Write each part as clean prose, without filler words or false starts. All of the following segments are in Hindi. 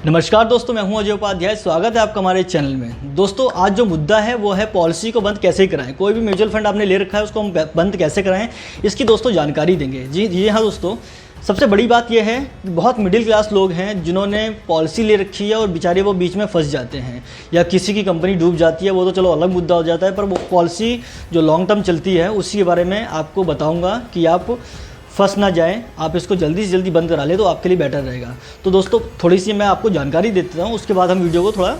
नमस्कार दोस्तों, मैं हूं अजय उपाध्याय। स्वागत है आपका हमारे चैनल में। दोस्तों, आज जो मुद्दा है वो है पॉलिसी को बंद कैसे कराएं। कोई भी म्यूचुअल फंड आपने ले रखा है उसको हम बंद कैसे कराएं, इसकी दोस्तों जानकारी देंगे। जी हाँ दोस्तों, सबसे बड़ी बात यह है कि बहुत मिडिल क्लास लोग हैं जिन्होंने पॉलिसी ले रखी है और बेचारे वो बीच में फंस जाते हैं या किसी की कंपनी डूब जाती है, वो तो चलो अलग मुद्दा हो जाता है। पर वो पॉलिसी जो लॉन्ग टर्म चलती है उसी के बारे में आपको बताऊँगा कि आप फंस ना जाएं, आप इसको जल्दी से जल्दी बंद करा लें तो आपके लिए बेटर रहेगा। तो दोस्तों, थोड़ी सी मैं आपको जानकारी देता हूँ, उसके बाद हम वीडियो को थोड़ा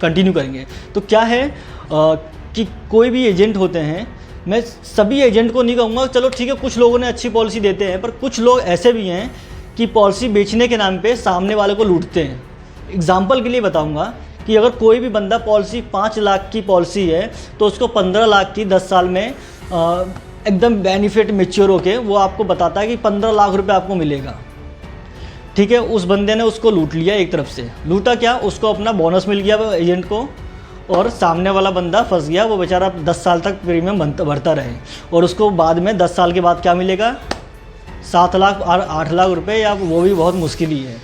कंटिन्यू करेंगे। तो क्या है कि कोई भी एजेंट होते हैं, मैं सभी एजेंट को नहीं कहूँगा, चलो ठीक है कुछ लोगों ने अच्छी पॉलिसी देते हैं, पर कुछ लोग ऐसे भी हैं कि पॉलिसी बेचने के नाम पर सामने वाले को लूटते हैं। एग्जाम्पल के लिए बताऊँगा कि अगर कोई भी बंदा पॉलिसी 5 लाख की पॉलिसी है तो उसको 15 लाख की 10 साल में एकदम बेनिफिट मेच्योर होके वो आपको बताता है कि 15 लाख रुपए आपको मिलेगा। ठीक है, उस बंदे ने उसको लूट लिया। एक तरफ से लूटा क्या, उसको अपना बोनस मिल गया एजेंट को, और सामने वाला बंदा फंस गया। वो बेचारा 10 साल तक प्रीमियम भरता रहे और उसको बाद में 10 साल के बाद क्या मिलेगा, 7 लाख और 8 लाख रुपए, या वो भी बहुत मुश्किल ही है,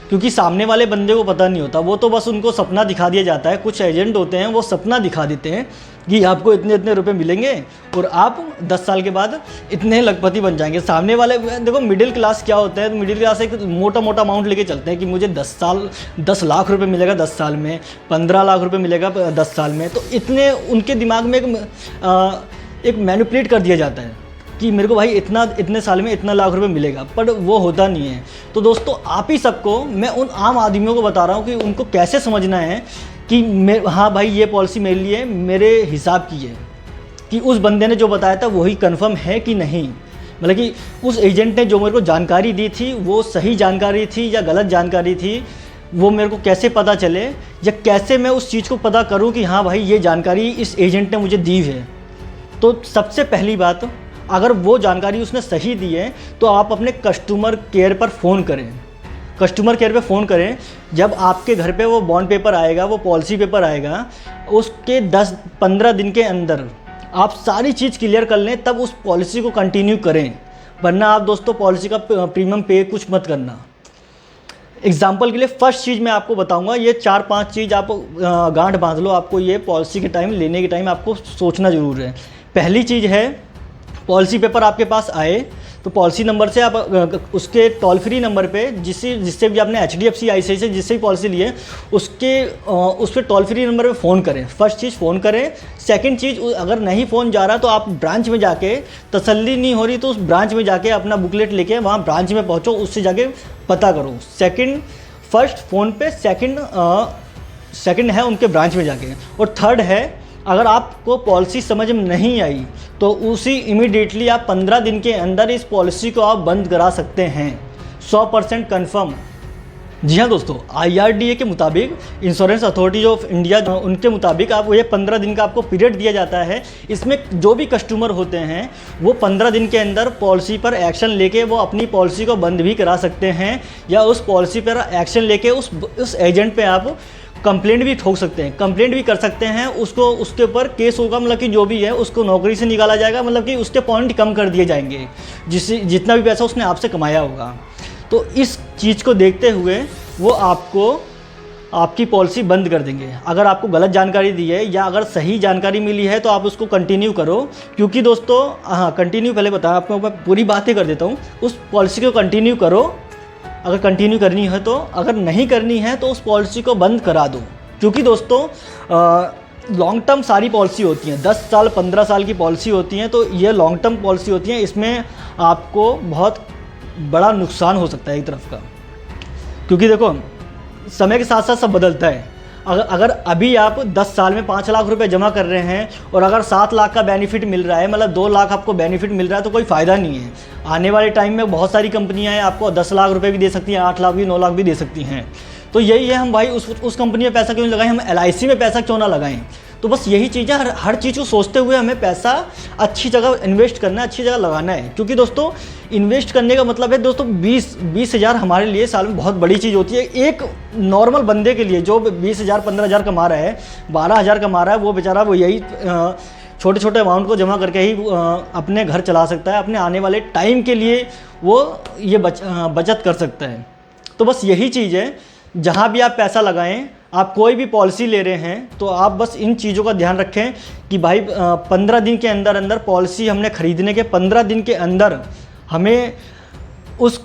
क्योंकि सामने वाले बंदे को पता नहीं होता। वो तो बस उनको सपना दिखा दिया जाता है। कुछ एजेंट होते हैं वो सपना दिखा देते हैं कि आपको इतने इतने रुपए मिलेंगे और आप 10 साल के बाद इतने लखपति बन जाएंगे। सामने वाले देखो, मिडिल क्लास क्या होता है, मिडिल क्लास एक मोटा मोटा अमाउंट लेके चलते हैं कि मुझे 10 लाख रुपए मिलेगा 10 साल में, 15 लाख रुपए मिलेगा 10 साल में। तो इतने उनके दिमाग में एक मैनिपुलेट कर दिया जाता है कि मेरे को भाई इतने साल में इतना लाख रुपए मिलेगा, पर वो होता नहीं है। तो दोस्तों, आप ही सबको, मैं उन आम आदमियों को बता रहा हूँ कि उनको कैसे समझना है कि हाँ भाई ये पॉलिसी मेरे लिए मेरे हिसाब की है, कि उस बंदे ने जो बताया था वही कंफर्म है कि नहीं। मतलब कि उस एजेंट ने जो मेरे को जानकारी दी थी वो सही जानकारी थी या गलत जानकारी थी, वो मेरे को कैसे पता चले, या कैसे मैं उस चीज़ को पता करूँ कि हाँ भाई ये जानकारी इस एजेंट ने मुझे दी है। तो सबसे पहली बात, अगर वो जानकारी उसने सही दी है तो आप अपने कस्टमर केयर पर फ़ोन करें। कस्टमर केयर पे फ़ोन करें। जब आपके घर पे वो बॉन्ड पेपर आएगा, वो पॉलिसी पेपर आएगा, उसके 10-15 दिन के अंदर आप सारी चीज़ क्लियर कर लें, तब उस पॉलिसी को कंटिन्यू करें। वरना आप दोस्तों पॉलिसी का प्रीमियम पे कुछ मत करना। एग्जाम्पल के लिए फर्स्ट चीज़ मैं आपको बताऊंगा, ये 4-5 चीज़ आप गांठ बांध लो। आपको ये पॉलिसी के टाइम, लेने के टाइम आपको सोचना ज़रूर है। पहली चीज़ है, पॉलिसी पेपर आपके पास आए तो पॉलिसी नंबर से आप उसके टोल फ्री नंबर पे जिससे भी आपने HDFC ICICI से जिससे भी पॉलिसी लिए उस पर टोल फ्री नंबर पे फ़ोन करें। फर्स्ट चीज़ फ़ोन करें। सेकंड चीज़, अगर नहीं फ़ोन जा रहा तो आप ब्रांच में जाके, तसल्ली नहीं हो रही तो उस ब्रांच में जाके अपना बुकलेट लेके वहाँ ब्रांच में पहुँचो, उससे जाके पता करो। फर्स्ट फ़ोन पे, सेकंड है उनके ब्रांच में जाके, और थर्ड है, अगर आपको पॉलिसी समझ में नहीं आई तो उसी इमीडिएटली आप 15 दिन के अंदर इस पॉलिसी को आप बंद करा सकते हैं। 100% कन्फर्म। जी हाँ दोस्तों, IRDA के मुताबिक, इंश्योरेंस अथॉरिटी ऑफ इंडिया, उनके मुताबिक आप ये 15 दिन का आपको पीरियड दिया जाता है। इसमें जो भी कस्टमर होते हैं वो 15 दिन के अंदर पॉलिसी पर एक्शन लेके वो अपनी पॉलिसी को बंद भी करा सकते हैं, या उस पॉलिसी पर एक्शन लेके उस एजेंट पे आप कंप्लेंट भी ठोक सकते हैं, कंप्लेंट भी कर सकते हैं। उसके ऊपर केस होगा, मतलब कि जो भी है उसको नौकरी से निकाला जाएगा, मतलब कि उसके पॉइंट कम कर दिए जाएंगे, जितना भी पैसा उसने आपसे कमाया होगा। तो इस चीज़ को देखते हुए वो आपकी पॉलिसी बंद कर देंगे। अगर आपको गलत जानकारी दी है या अगर सही जानकारी मिली है तो आप उसको कंटिन्यू करो। क्योंकि दोस्तों, हाँ कंटिन्यू, पहले बताया आपको, मैं पूरी बातें कर देता हूँ। उस पॉलिसी को कंटिन्यू करो अगर कंटिन्यू करनी है तो। अगर नहीं करनी है तो उस पॉलिसी को बंद करा दो। क्योंकि दोस्तों, लॉन्ग टर्म सारी पॉलिसी होती हैं, 10 साल 15 साल की पॉलिसी होती हैं, तो ये लॉन्ग टर्म पॉलिसी होती हैं। इसमें आपको बहुत बड़ा नुकसान हो सकता है एक तरफ का, क्योंकि देखो समय के साथ साथ सब बदलता है। अगर अभी आप 10 साल में 5 लाख रुपए जमा कर रहे हैं और अगर 7 लाख का बेनिफिट मिल रहा है, मतलब 2 लाख आपको बेनिफिट मिल रहा है, तो कोई फ़ायदा नहीं है। आने वाले टाइम में बहुत सारी कंपनियां हैं, आपको 10 लाख रुपए भी दे सकती हैं, 8 लाख भी, 9 लाख भी दे सकती हैं। तो यही है, हम भाई उस कंपनी में पैसा क्यों लगाएं, हम LIC में पैसा क्यों ना लगाएं। तो बस यही चीज़ है, हर चीज़ को सोचते हुए हमें पैसा अच्छी जगह इन्वेस्ट करना है, अच्छी जगह लगाना है। क्योंकि दोस्तों, इन्वेस्ट करने का मतलब है दोस्तों 20 हज़ार हमारे लिए साल में बहुत बड़ी चीज़ होती है। एक नॉर्मल बंदे के लिए जो 20 हज़ार 15 हज़ार कमा रहा है, 12 हज़ार कमा रहा है, वो बेचारा वो यही छोटे छोटे अमाउंट को जमा करके ही अपने घर चला सकता है, अपने आने वाले टाइम के लिए वो ये बचत कर सकता है। तो बस यही चीज़ है जहाँ भी आप पैसा लगाएं, आप कोई भी पॉलिसी ले रहे हैं तो आप बस इन चीज़ों का ध्यान रखें कि भाई 15 दिन के अंदर अंदर पॉलिसी हमने ख़रीदने के 15 दिन के अंदर हमें उस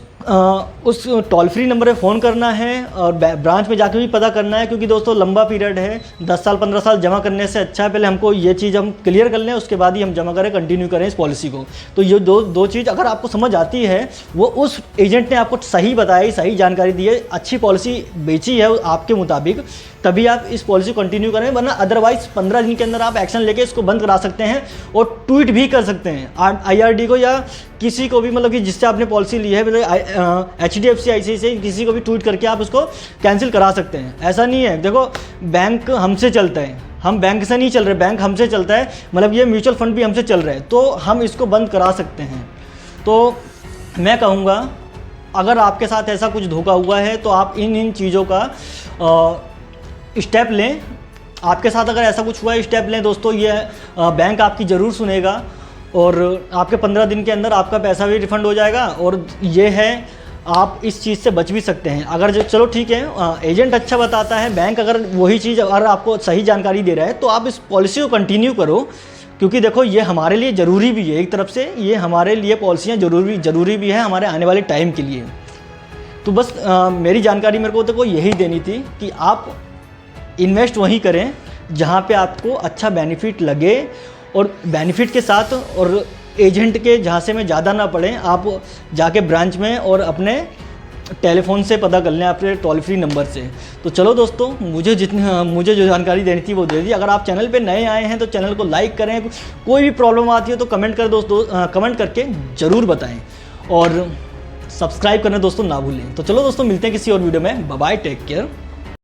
टोल फ्री नंबर पे फ़ोन करना है और ब्रांच में जाके भी पता करना है, क्योंकि दोस्तों लंबा पीरियड है, 10 साल 15 साल जमा करने से अच्छा है पहले हमको ये चीज़ हम क्लियर कर लें, उसके बाद ही हम जमा करें, कंटिन्यू करें इस पॉलिसी को। तो ये दो चीज़ अगर आपको समझ आती है, वो उस एजेंट ने आपको सही बताई, सही जानकारी दी है, अच्छी पॉलिसी बेची है आपके मुताबिक, तभी आप इस पॉलिसी को कंटिन्यू करें, वरना अदरवाइज 15 दिन के अंदर आप एक्शन लेके इसको बंद करा सकते हैं और ट्वीट भी कर सकते हैं IRD को या किसी को भी, मतलब कि जिससे आपने पॉलिसी ली है, मतलब HDFC ICICI किसी को भी ट्वीट करके आप उसको कैंसिल करा सकते हैं। ऐसा नहीं है, देखो बैंक हमसे चलता है, हम बैंक से नहीं चल रहे, बैंक हमसे चलता है, मतलब ये म्यूचुअल फंड भी हमसे चल रहे हैं, तो हम इसको बंद करा सकते हैं। तो मैं कहूँगा अगर आपके साथ ऐसा कुछ धोखा हुआ है तो आप इन चीज़ों का स्टेप लें। आपके साथ अगर ऐसा कुछ हुआ है, स्टेप लें दोस्तों, ये बैंक आपकी ज़रूर सुनेगा और आपके 15 दिन के अंदर आपका पैसा भी रिफ़ंड हो जाएगा, और ये है आप इस चीज़ से बच भी सकते हैं। अगर जो चलो ठीक है, एजेंट अच्छा बताता है, बैंक अगर वही चीज़ अगर आपको सही जानकारी दे रहा है तो आप इस पॉलिसी को कंटिन्यू करो, क्योंकि देखो ये हमारे लिए ज़रूरी भी है, एक तरफ से ये हमारे लिए पॉलिसियाँ ज़रूरी भी है हमारे आने वाले टाइम के लिए। तो बस मेरी जानकारी मेरे को देखो यही देनी थी कि आप इन्वेस्ट वहीं करें जहाँ पे आपको अच्छा बेनिफिट लगे, और बेनिफिट के साथ और एजेंट के झांसे में ज़्यादा ना पड़े। आप जाके ब्रांच में और अपने टेलीफोन से पता कर लें, अपने टोल फ्री नंबर से। तो चलो दोस्तों, मुझे जो जानकारी देनी थी वो दे दी। अगर आप चैनल पे नए आए हैं तो चैनल को लाइक करें, कोई भी प्रॉब्लम आती है तो कमेंट कर दोस्तों, कमेंट करके ज़रूर बताएँ, और सब्सक्राइब करना दोस्तों ना भूलें। तो चलो दोस्तों, मिलते हैं किसी और वीडियो में। Bye bye, take care.